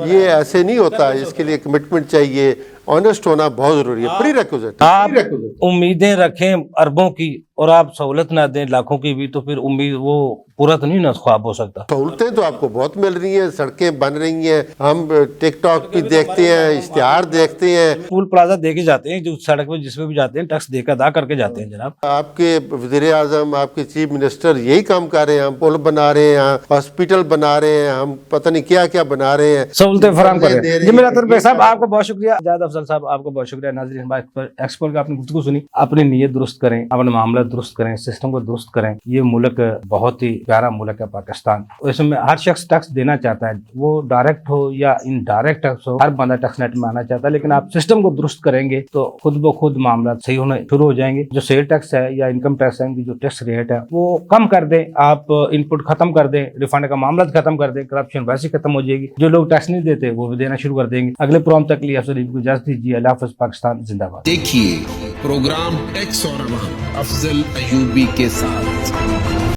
Speaker 3: ये ऐसे नहीं होता, इसके लिए कमिटमेंट चाहिए, ऑनेस्ट होना बहुत जरूरी है, प्री रिक्विजिट।
Speaker 1: आप उम्मीदें रखें अरबों की और आप सहूलत ना दें लाखों की भी, तो फिर उम्मीद वो पूरा तो नहीं ना ख्वाब हो सकता।
Speaker 3: सहूलतें तो आपको बहुत मिल रही हैं, सड़कें बन रही हैं, हम टिकटॉक भी देखते हैं, इश्तिहार देखते हैं,
Speaker 1: पुल प्लाजा देके जाते हैं, जो सड़क पे जिसमें भी जाते हैं टैक्स देकर अदा करके जाते हैं। जनाब
Speaker 3: आपके वज़ीर-ए-आज़म, आपके चीफ मिनिस्टर यही काम कर रहे हैं, हम पुल बना रहे हैं, हॉस्पिटल बना रहे हैं, हम पता नहीं क्या क्या बना रहे हैं,
Speaker 1: सहूलतें फराहम कर रहे हैं। जी मेरा तरफ साहब आपको बहुत शुक्रिया, जायद अफजल साहब आपको बहुत शुक्रिया। नाज़रीन एक्सपर्ट का आपने गुफ्तगू सुनी, अपनी नीयत दुरुस्त करें, अपने मामला दुरुस्त करें, सिस्टम को दुरुस्त करें। ये मुल्क बहुत ही प्यारा मुल्क है पाकिस्तान, इसमें हर शख्स टैक्स देना चाहता है, वो डायरेक्ट हो या इनडायरेक्ट टैक्स हो, हर बंदा टैक्स नेट में आना चाहता है, लेकिन आप सिस्टम को दुरुस्त करेंगे तो खुद ब खुद मामला सही होना शुरू हो जाएंगे। जो सेल टैक्स है या इनकम टैक्स है, जो टैक्स रेट है वो कम कर दें, आप इनपुट खत्म कर दें, रिफंड का मामला खत्म कर दें, करप्शन वैसे खत्म हो जाएगी, जो लोग टैक्स नहीं देते वो भी देना शुरू कर देंगे। अगले प्रोग्राम तक लिए अफसर को इजाजत दीजिए। अल्लाह हाफ़िज़। पाकिस्तान जिंदाबाद।
Speaker 4: देखिए प्रोग्राम टैक्स और अफजल अयूबी के साथ।